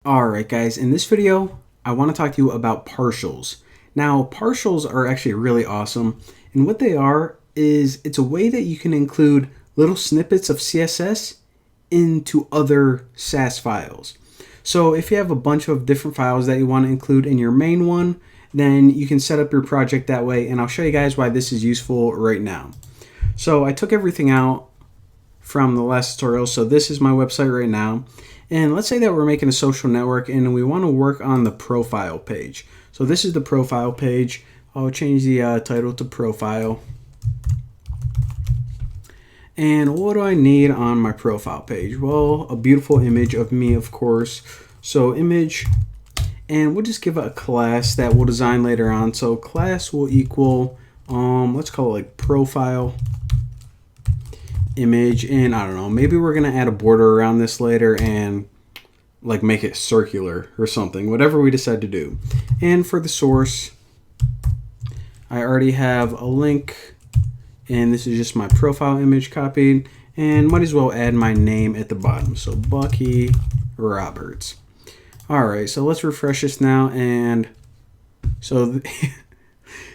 Alright guys, in this video, I want to talk to you about partials. Now, partials are actually really awesome, and what they are is it's a way that you can include little snippets of CSS into other Sass files. So if you have a bunch of different files that you want to include in your main one, then you can set up your project that way, and I'll show you guys why this is useful right now. So I took everything out from the last tutorial, so this is my website right now. And let's say that we're making a social network and we want to work on the profile page. So this is the profile page. I'll change the title to profile. And what do I need on my profile page? Well, a beautiful image of me, of course. So image, and we'll just give it a class that we'll design later on. So class will equal, let's call it like profile image, and I don't know, maybe we're gonna add a border around this later and like make it circular or something, whatever we decide to do. And for the source, I already have a link, and this is just my profile image copied, and might as well add my name at the bottom, so Bucky Roberts. Alright, so let's refresh this now, and so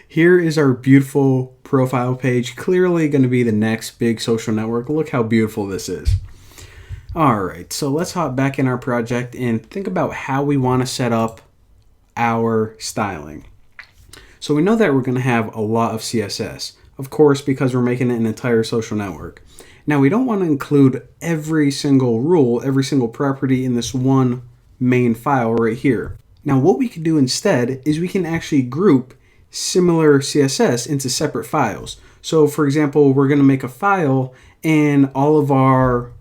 here is our beautiful profile page, clearly going to be the next big social network. Look how beautiful this is. Alright, so let's hop back in our project and think about how we want to set up our styling. So we know that we're going to have a lot of CSS, of course, because we're making it an entire social network. Now we don't want to include every single rule, every single property in this one main file right here. Now what we can do instead is we can actually group similar CSS into separate files. So for example, we're going to make a file and all of our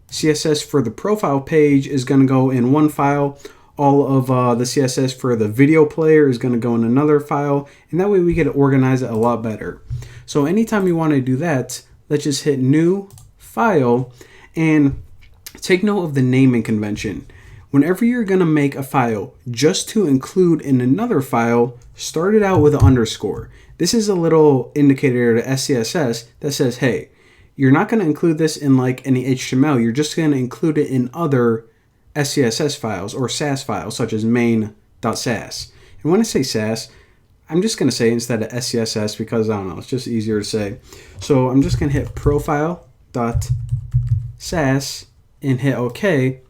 CSS for the profile page is going to go in one file. All of the CSS for the video player is going to go in another file, and that way we could organize it a lot better. So anytime you want to do that, let's just hit new file and take note of the naming convention. Whenever you're going to make a file just to include in another file, start it out with an underscore. This is a little indicator to SCSS that says, hey, you're not going to include this in like any HTML. You're just going to include it in other SCSS files or Sass files, such as main.sass. And when I say Sass, I'm just going to say instead of SCSS because, I don't know, it's just easier to say. So I'm just going to hit profile.sass and hit OK.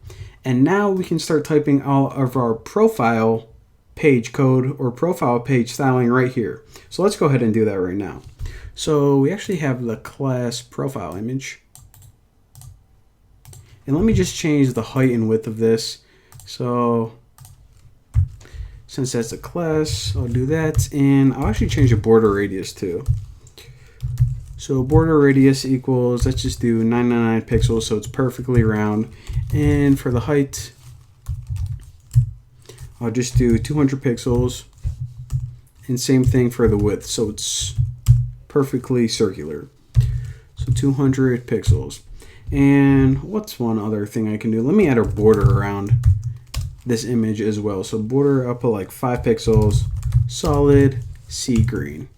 And now we can start typing all of our profile page code or profile page styling right here. So let's go ahead and do that right now. So we actually have the class profile image. And let me just change the height and width of this. So since that's a class, I'll do that. And I'll actually change the border radius too. So border radius equals, let's just do 999 pixels so it's perfectly round. And for the height, I'll just do 200 pixels. And same thing for the width, so it's perfectly circular. So 200 pixels. And what's one other thing I can do? Let me add a border around this image as well. So border, I'll put like 5 pixels, solid, sea green.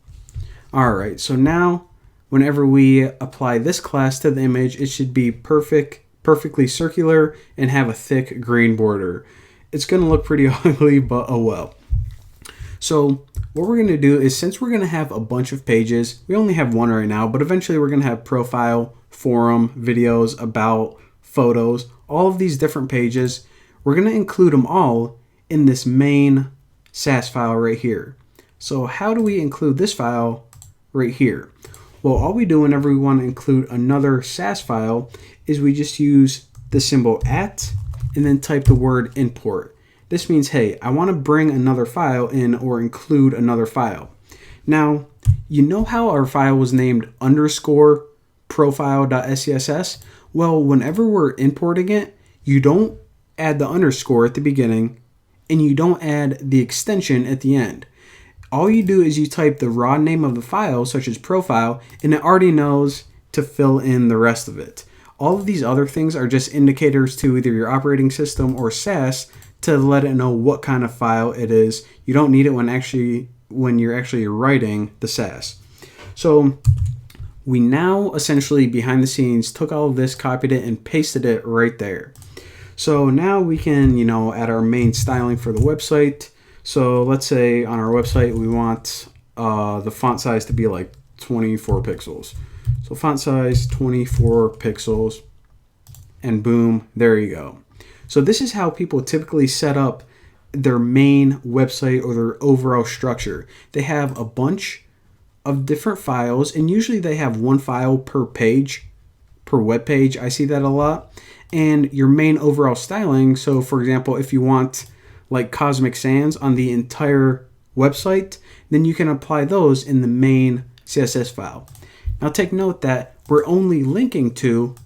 Alright, so now whenever we apply this class to the image, it should be perfectly circular and have a thick green border. It's going to look pretty ugly, but oh well. So what we're going to do is, since we're going to have a bunch of pages, we only have one right now, but eventually we're going to have profile, forum, videos, about, photos, all of these different pages. We're going to include them all in this main Sass file right here. So how do we include this file right here? Well, all we do whenever we want to include another Sass file is we just use the symbol @ and then type the word import. This means, hey, I want to bring another file in or include another file. Now, you know how our file was named underscore profile.scss? Well, whenever we're importing it, you don't add the underscore at the beginning and you don't add the extension at the end. All you do is you type the raw name of the file, such as profile, and it already knows to fill in the rest of it. All of these other things are just indicators to either your operating system or Sass to let it know what kind of file it is. You don't need it when you're actually writing the Sass. So we now essentially behind the scenes took all of this, copied it, and pasted it right there. So now we can, add our main styling for the website. So let's say on our website we want the font size to be like 24 pixels. So font size 24 pixels, and boom, there you go. So this is how people typically set up their main website or their overall structure. They have a bunch of different files, and usually they have one file per page, per web page. I see that a lot. And your main overall styling, so for example, if you want like Cosmic Sands on the entire website, then you can apply those in the main CSS file. Now take note that we're only linking to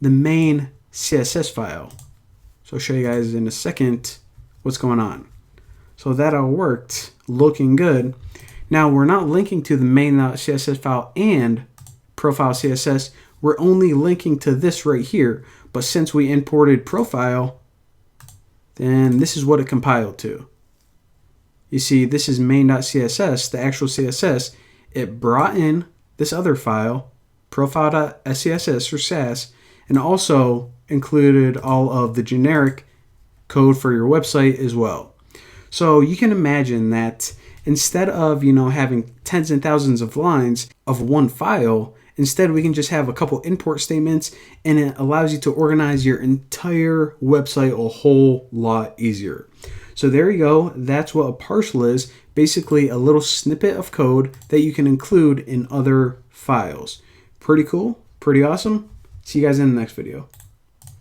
the main CSS file. So I'll show you guys in a second what's going on. So that all worked, looking good. Now we're not linking to the main CSS file and profile CSS. We're only linking to this right here. But since we imported profile, then this is what it compiled to. You see, this is main.css, the actual CSS. It brought in this other file, profile.scss or Sass, and also included all of the generic code for your website as well. So you can imagine that instead of, having tens and thousands of lines of one file, instead we can just have a couple import statements, and it allows you to organize your entire website a whole lot easier. So there you go. That's what a partial is. Basically a little snippet of code that you can include in other files. Pretty cool, pretty awesome. See you guys in the next video.